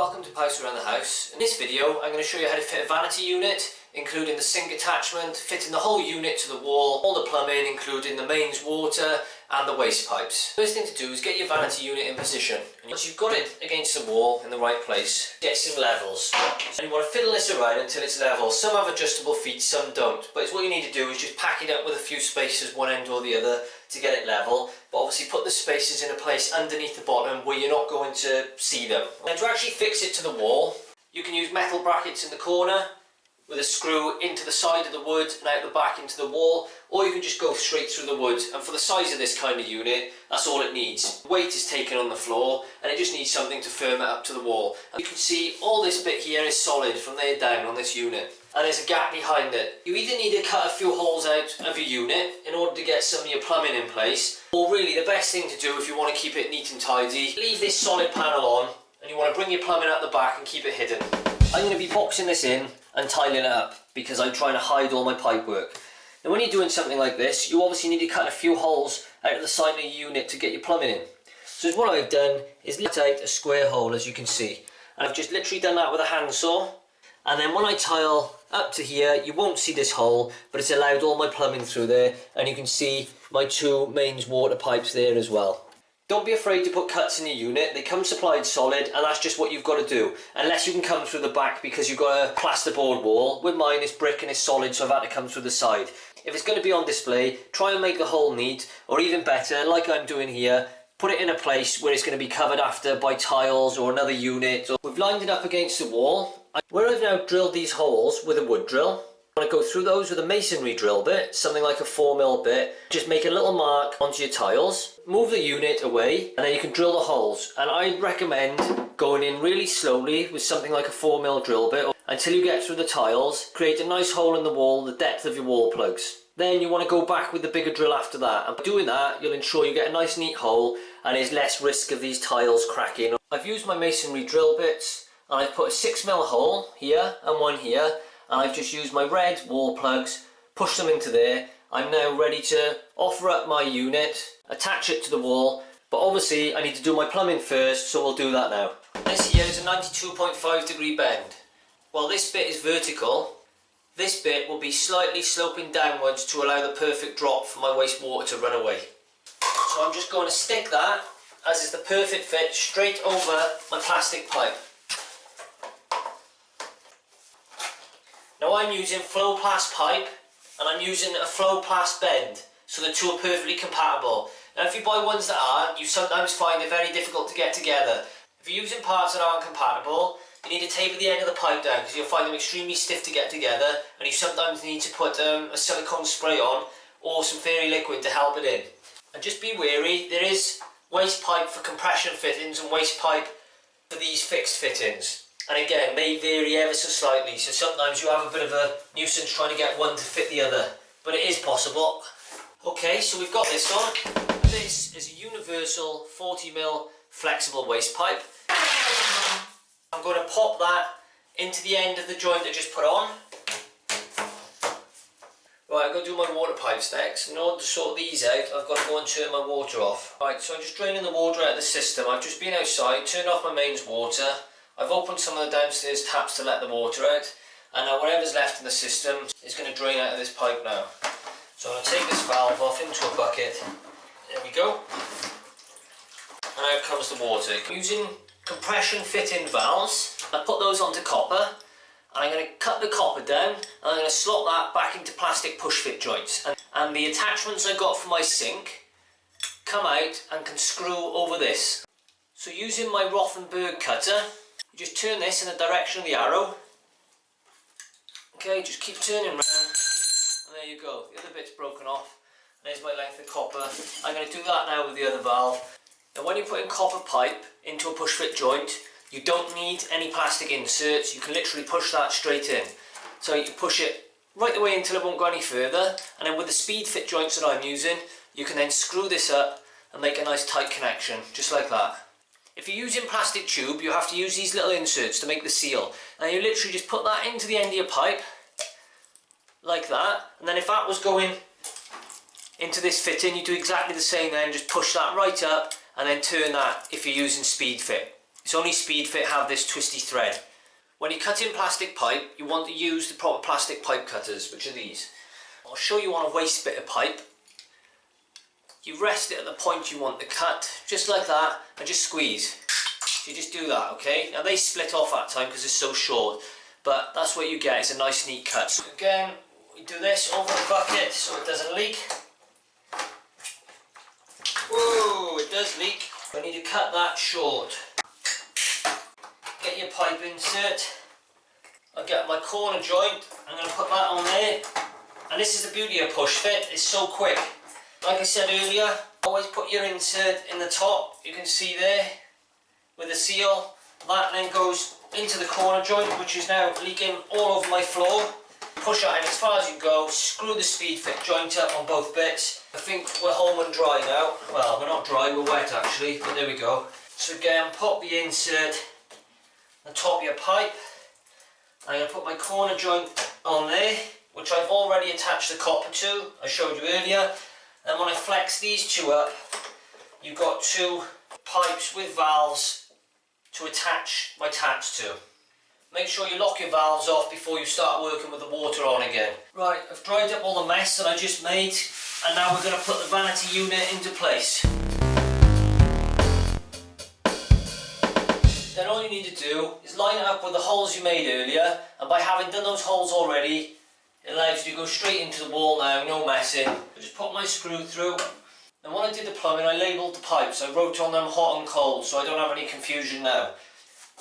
welcome to Pipes Around the House. In this video I'm going to show you how to fit a vanity unit, including the sink attachment, fitting the whole unit to the wall, all the plumbing including the mains water and the waste pipes. First thing to do is get your vanity unit in position. And once you've got it against the wall in the right place, get some levels. And you want to fiddle this around until it's level. Some have adjustable feet, some don't. But what you need to do is just pack it up with a few spaces one end or the other to get it level. But obviously put the spaces in a place underneath the bottom where you're not going to see them. And to actually fix it to the wall, you can use metal brackets in the corner with a screw into the side of the wood and out the back into the wall, or you can just go straight through the wood. And for the size of this kind of unit, that's all it needs. Weight is taken on the floor and it just needs something to firm it up to the wall. And you can see all this bit here is solid from there down on this unit, and there's a gap behind it. You either need to cut a few holes out of your unit in order to get some of your plumbing in place, or really the best thing to do if you want to keep it neat and tidy, leave this solid panel on and you want to bring your plumbing out the back and keep it hidden. I'm going to be boxing this in and tiling it up because I'm trying to hide all my pipe work. Now when you're doing something like this, you obviously need to cut a few holes out of the side of the unit to get your plumbing in. So what I've done is cut out a square hole, as you can see, and I've just literally done that with a handsaw. And then when I tile up to here, you won't see this hole, but it's allowed all my plumbing through there, and you can see my two mains water pipes there as well. Don't be afraid to put cuts in your unit. They come supplied solid, and that's just what you've got to do. Unless you can come through the back because you've got a plasterboard wall. With mine it's brick and it's solid, so I've had to come through the side. If it's going to be on display, try and make the hole neat, or even better, like I'm doing here, put it in a place where it's going to be covered after by tiles or another unit. We've lined it up against the wall. Where I've now drilled these holes with a wood drill, I'm going to go through those with a masonry drill bit, something like a 4mm bit. Just make a little mark onto your tiles, move the unit away, and then you can drill the holes. And I'd recommend going in really slowly with something like a 4mm drill bit until you get through the tiles. Create a nice hole in the wall, the depth of your wall plugs. Then you want to go back with the bigger drill after that. And by doing that, you'll ensure you get a nice neat hole and there's less risk of these tiles cracking. I've used my masonry drill bits and I've put a 6mm hole here and one here. And I've just used my red wall plugs, push them into there. I'm now ready to offer up my unit, attach it to the wall, but obviously I need to do my plumbing first, so we'll do that now. This here is a 92.5 degree bend. While this bit is vertical, this bit will be slightly sloping downwards to allow the perfect drop for my wastewater to run away. So I'm just going to stick that, as is the perfect fit, straight over my plastic pipe. Now I'm using Flowplast pipe and I'm using a Flowplast bend, so the two are perfectly compatible. Now if you buy ones that aren't, you sometimes find they're very difficult to get together. If you're using parts that aren't compatible, you need to taper the end of the pipe down because you'll find them extremely stiff to get together, and you sometimes need to put a silicone spray on or some fairy liquid to help it in. And just be wary, there is waste pipe for compression fittings and waste pipe for these fixed fittings. And again, may vary ever so slightly, so sometimes you have a bit of a nuisance trying to get one to fit the other, but it is possible. Okay, so we've got this on. This is a universal 40mm flexible waste pipe. I'm going to pop that into the end of the joint I just put on. Right, I'm going to do my water pipes next. In order to sort these out, I've got to go and turn my water off. Right, so I'm just draining the water out of the system. I've just been outside, turned off my mains water. I've opened some of the downstairs taps to let the water out, and now whatever's left in the system is going to drain out of this pipe now. So I'm going to take this valve off into a bucket. There we go. And out comes the water. Using compression fitting valves, I put those onto copper, and I'm going to cut the copper down, and I'm going to slot that back into plastic push fit joints. And the attachments I got for my sink come out and can screw over this. So using my Rothenberg cutter, you just turn this in the direction of the arrow. Okay, just keep turning round, and there you go. The other bit's broken off. There's my length of copper. I'm going to do that now with the other valve. Now when you're putting copper pipe into a push fit joint, you don't need any plastic inserts. You can literally push that straight in. So you push it right the way until it won't go any further, and then with the speed fit joints that I'm using, you can then screw this up and make a nice tight connection, just like that. If you're using plastic tube, you have to use these little inserts to make the seal. And you literally just put that into the end of your pipe, like that. And then if that was going into this fitting, you do exactly the same then, just push that right up and then turn that if you're using speed fit. It's only Speedfit have this twisty thread. When you cut in plastic pipe, you want to use the proper plastic pipe cutters, which are these. I'll show you on a waste bit of pipe. You rest it at the point you want to cut, just like that, and just squeeze. So you just do that, okay? Now they split off at time because it's so short, but that's what you get, it's a nice neat cut. So again, we do this over the bucket so it doesn't leak. Whoa, it does leak. I need to cut that short. Get your pipe insert. I'll get my corner joint, I'm going to put that on there. And this is the beauty of push fit, it's so quick. Like I said earlier, always put your insert in the top, you can see there, with the seal. That then goes into the corner joint, which is now leaking all over my floor. Push that in as far as you go, screw the Speedfit joint up on both bits. I think we're home and dry now. Well, we're not dry, we're wet actually, but there we go. So again, pop the insert on top of your pipe. I'm going to put my corner joint on there, which I've already attached the copper to, I showed you earlier. And when I flex these two up, you've got two pipes with valves to attach my taps to. Make sure you lock your valves off before you start working with the water on again. Right, I've dried up all the mess that I just made, and now we're going to put the vanity unit into place. Then all you need to do is line it up with the holes you made earlier, and by having done those holes already, it allows you to go straight into the wall now, no messing. I just put my screw through, and when I did the plumbing I labelled the pipes. I wrote on them hot and cold so I don't have any confusion now.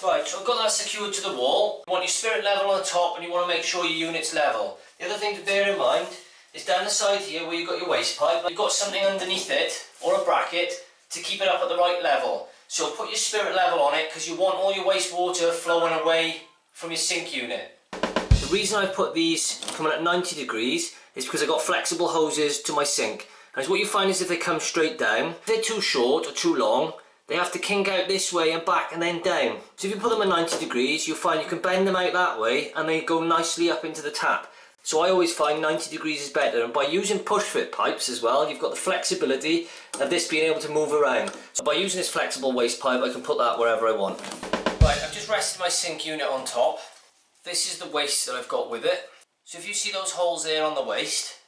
Right, so I've got that secured to the wall. You want your spirit level on the top and you want to make sure your unit's level. The other thing to bear in mind is down the side here where you've got your waste pipe, you've got something underneath it, or a bracket, to keep it up at the right level. So put your spirit level on it because you want all your wastewater flowing away from your sink unit. The reason I put these coming at 90 degrees is because I've got flexible hoses to my sink. And what you find is if they come straight down, if they're too short or too long, they have to kink out this way and back and then down. So if you put them at 90 degrees, you'll find you can bend them out that way and they go nicely up into the tap. So I always find 90 degrees is better, and by using push fit pipes as well, you've got the flexibility of this being able to move around. So by using this flexible waste pipe, I can put that wherever I want. Right, I've just rested my sink unit on top. This is the waste that I've got with it. So if you see those holes there on the waste,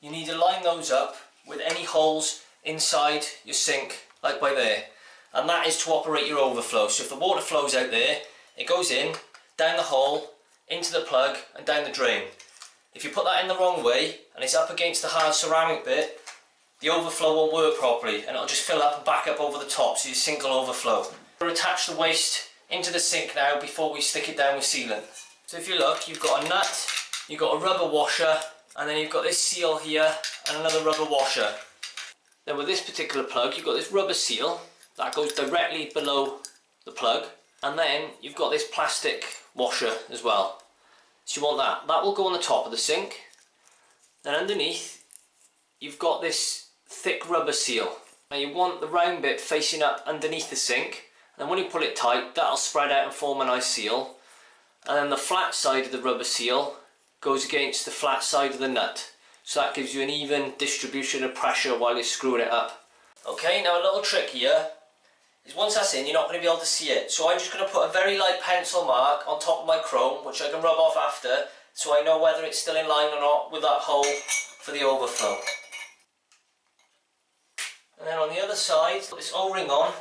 you need to line those up with any holes inside your sink, like by there. And that is to operate your overflow. So if the water flows out there, it goes in, down the hole, into the plug and down the drain. If you put that in the wrong way and it's up against the hard ceramic bit, the overflow won't work properly and it'll just fill up and back up over the top, so your sink will overflow. We'll attach the waste into the sink now before we stick it down with sealant. So if you look, you've got a nut, you've got a rubber washer, and then you've got this seal here and another rubber washer. Then with this particular plug, you've got this rubber seal that goes directly below the plug, and then you've got this plastic washer as well. So you want that. That will go on the top of the sink. Then underneath, you've got this thick rubber seal. Now you want the round bit facing up underneath the sink, and when you pull it tight, that'll spread out and form a nice seal. And then the flat side of the rubber seal goes against the flat side of the nut. So that gives you an even distribution of pressure while you're screwing it up. Okay, now a little trick here is once that's in, you're not going to be able to see it. So I'm just going to put a very light pencil mark on top of my chrome, which I can rub off after, so I know whether it's still in line or not with that hole for the overflow. And then on the other side, put this O-ring on.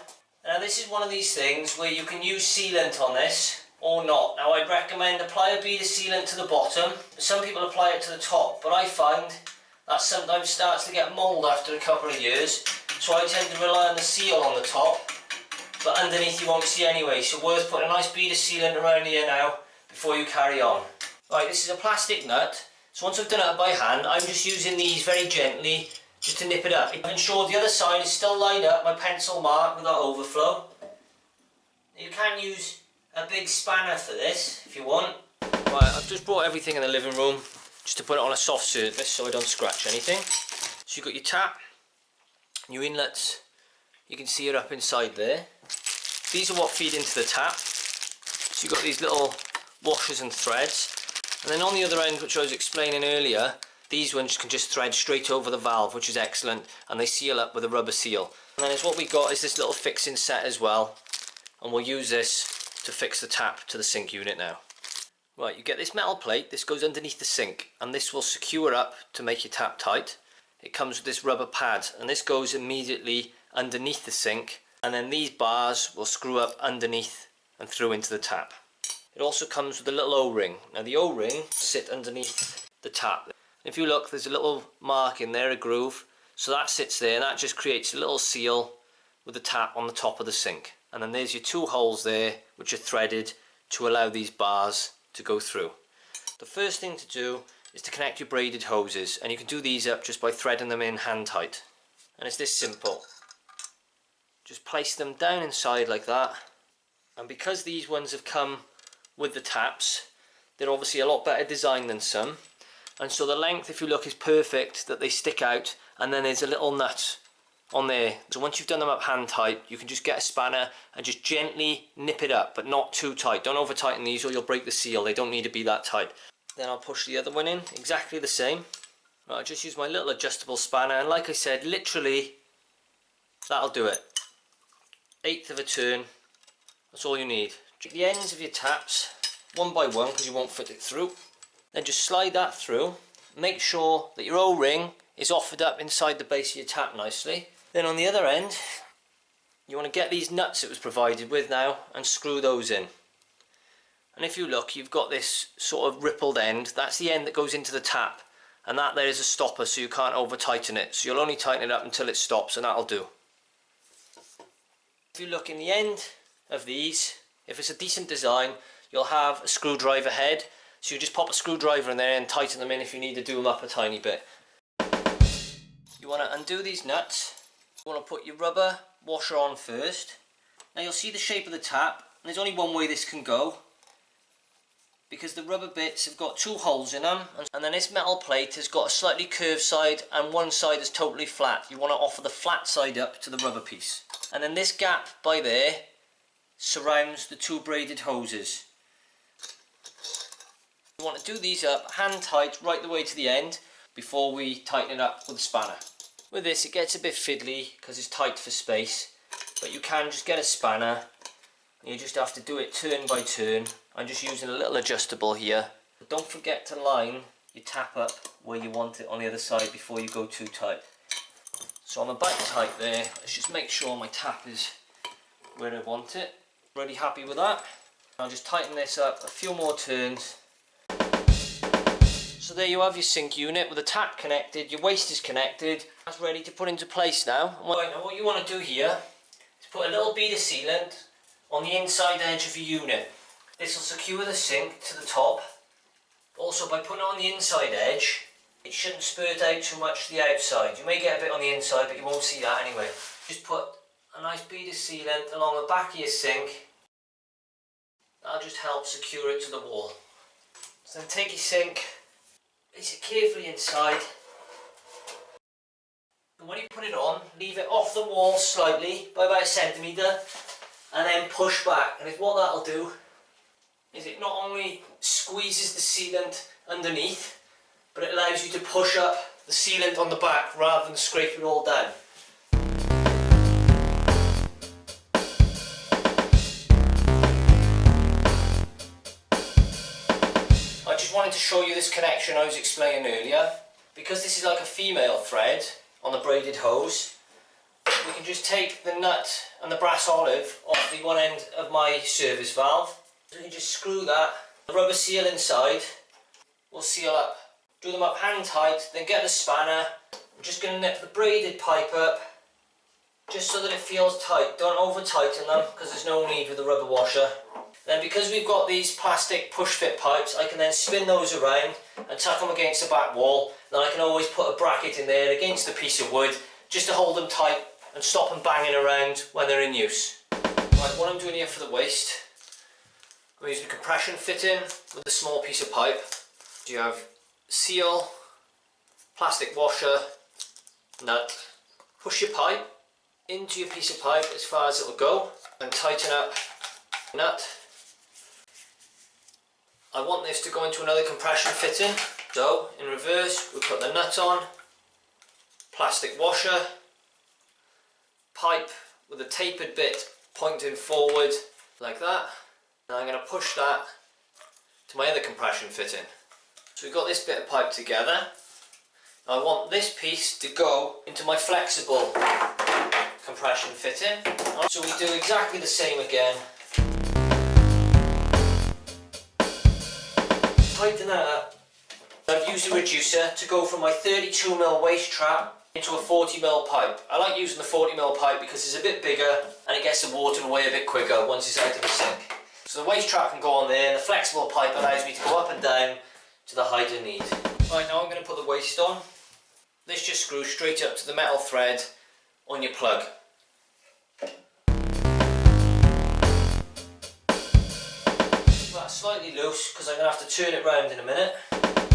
Now this is one of these things where you can use sealant on this or not. Now I'd recommend apply a bead of sealant to the bottom. Some people apply it to the top, but I find that sometimes starts to get mould after a couple of years, so I tend to rely on the seal on the top. But underneath you won't see anyway, so worth putting a nice bead of sealant around here now before you carry on. Right, this is a plastic nut, so once I've done it by hand, I'm just using these very gently just to nip it up. I've ensured the other side is still lined up, my pencil mark with that overflow. You can use a big spanner for this if you want. Right, I've just brought everything in the living room just to put it on a soft surface so I don't scratch anything. So you've got your tap, your inlets, you can see it up inside there. These are what feed into the tap. So you've got these little washers and threads. And then on the other end, which I was explaining earlier, these ones can just thread straight over the valve, which is excellent, and they seal up with a rubber seal. And then what we got is this little fixing set as well, and we'll use this to fix the tap to the sink unit now. Right, you get this metal plate, this goes underneath the sink, and this will secure up to make your tap tight. It comes with this rubber pad, and this goes immediately underneath the sink, and then these bars will screw up underneath and through into the tap. It also comes with a little O-ring. Now the O-ring sit underneath the tap. If you look, there's a little mark in there, a groove, so that sits there, and that just creates a little seal with the tap on the top of the sink. And then there's your two holes there which are threaded to allow these bars to go through. The first thing to do is to connect your braided hoses, and you can do these up just by threading them in hand tight. And it's this simple. Just place them down inside like that, and because these ones have come with the taps, they're obviously a lot better designed than some, and so the length, if you look, is perfect, that they stick out, and then there's a little nut on there. So once you've done them up hand tight, you can just get a spanner and just gently nip it up, but not too tight. Don't over tighten these or you'll break the seal. They don't need to be that tight. Then I'll push the other one in exactly the same. Right, I'll just use my little adjustable spanner, and like I said, literally that'll do it. 1/8 of a turn, that's all you need. Take the ends of your taps one by one because you won't fit it through. Then just slide that through. Make sure that your O-ring is offered up inside the base of your tap nicely. Then on the other end, you want to get these nuts it was provided with now and screw those in. And if you look, you've got this sort of rippled end. That's the end that goes into the tap, and that there is a stopper, so you can't over tighten it. So you'll only tighten it up until it stops, and that'll do. If you look in the end of these, if it's a decent design, you'll have a screwdriver head. So you just pop a screwdriver in there and tighten them in if you need to do them up a tiny bit. You want to undo these nuts. You want to put your rubber washer on first. Now you'll see the shape of the tap, and there's only one way this can go, because the rubber bits have got two holes in them, and then this metal plate has got a slightly curved side and one side is totally flat. You want to offer the flat side up to the rubber piece. And then this gap by there surrounds the two braided hoses. You want to do these up hand tight right the way to the end before we tighten it up with a spanner. With this it gets a bit fiddly because it's tight for space, but you can just get a spanner and you just have to do it turn by turn. I'm just using a little adjustable here. But don't forget to line your tap up where you want it on the other side before you go too tight. So I'm about tight there. Let's just make sure my tap is where I want it. Really happy with that. I'll just tighten this up a few more turns. So there you have your sink unit with the tap connected, your waste is connected. That's ready to put into place now. Right, now what you want to do here is put a little bead of sealant on the inside edge of your unit. This will secure the sink to the top. Also, by putting it on the inside edge, it shouldn't spurt out too much to the outside. You may get a bit on the inside, but you won't see that anyway. Just put a nice bead of sealant along the back of your sink. That'll just help secure it to the wall. So then take your sink, place it carefully inside, and when you put it on, leave it off the wall slightly by about 1 centimetre, and then push back. And what that'll do is it not only squeezes the sealant underneath, but it allows you to push up the sealant on the back rather than scrape it all down. I just wanted to show you this connection I was explaining earlier. Because this is like a female thread on the braided hose, we can just take the nut and the brass olive off the one end of my service valve. So you just screw that, the rubber seal inside will seal up. Do them up hand tight, then get the spanner. I'm just going to nip the braided pipe up just so that it feels tight. Don't over tighten them because there's no need with the rubber washer. Then because we've got these plastic push fit pipes, I can then spin those around and tuck them against the back wall. Then I can always put a bracket in there against a piece of wood just to hold them tight and stop them banging around when they're in use. Right, what I'm doing here for the waste, I'm using a compression fitting with a small piece of pipe. You have seal, plastic washer, nut. Push your pipe into your piece of pipe as far as it will go and tighten up the nut. I want this to go into another compression fitting, so in reverse we put the nut on, plastic washer, pipe with a tapered bit pointing forward like that. And I'm going to push that to my other compression fitting. So we've got this bit of pipe together. I want this piece to go into my flexible compression fitting. So we do exactly the same again. Tighten that up. I've used a reducer to go from my 32mm waste trap into a 40mm pipe. I like using the 40mm pipe because it's a bit bigger and it gets the water away a bit quicker once it's out of the sink. So the waste trap can go on there and the flexible pipe allows me to go up and down to the height I need. Right, now I'm going to put the waste on. This just screws straight up to the metal thread on your plug. That's slightly loose because I'm going to have to turn it round in a minute.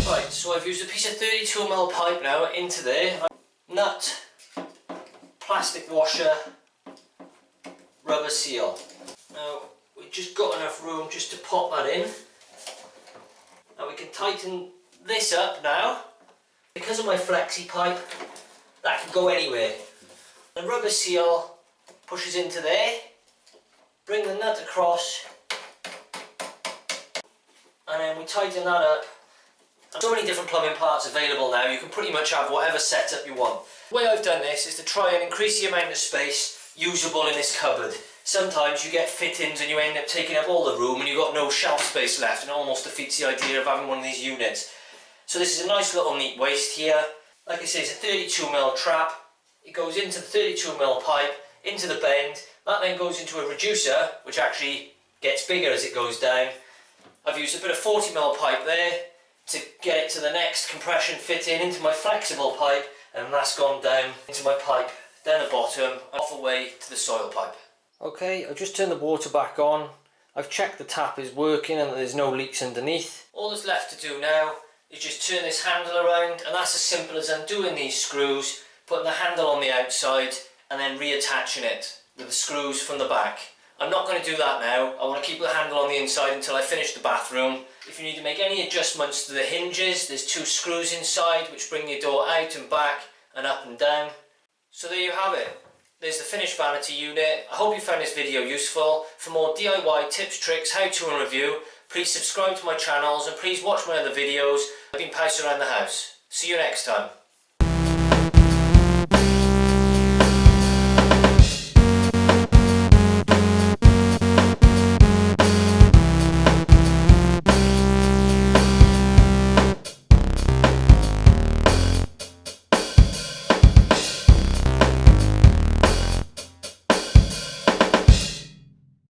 Right, so I've used a piece of 32mm pipe now into there. Nut, plastic washer, rubber seal. Now we've just got enough room just to pop that in. Now we can tighten this up now. Because of my flexi pipe, that can go anywhere. The rubber seal pushes into there, bring the nut across, and then we tighten that up. There's so many different plumbing parts available now, you can pretty much have whatever setup you want. The way I've done this is to try and increase the amount of space usable in this cupboard. Sometimes you get fittings and you end up taking up all the room and you've got no shelf space left, and it almost defeats the idea of having one of these units. So this is a nice little neat waste here. Like I say, it's a 32mm trap. It goes into the 32mm pipe, into the bend. That then goes into a reducer, which actually gets bigger as it goes down. I've used a bit of 40mm pipe there to get it to the next compression fitting into my flexible pipe, and that's gone down into my pipe, down the bottom, and off away to the soil pipe. Okay, I've just turned the water back on. I've checked the tap is working and that there's no leaks underneath. All that's left to do now is just turn this handle around, and that's as simple as undoing these screws, putting the handle on the outside and then reattaching it with the screws from the back. I'm not going to do that now. I want to keep the handle on the inside until I finish the bathroom. If you need to make any adjustments to the hinges, there's 2 screws inside which bring your door out and back and up and down. So there you have it. There's the finished vanity unit. I hope you found this video useful. For more DIY tips, tricks, how-to and review, please subscribe to my channels and please watch my other videos. I've been passing around the house. See you next time.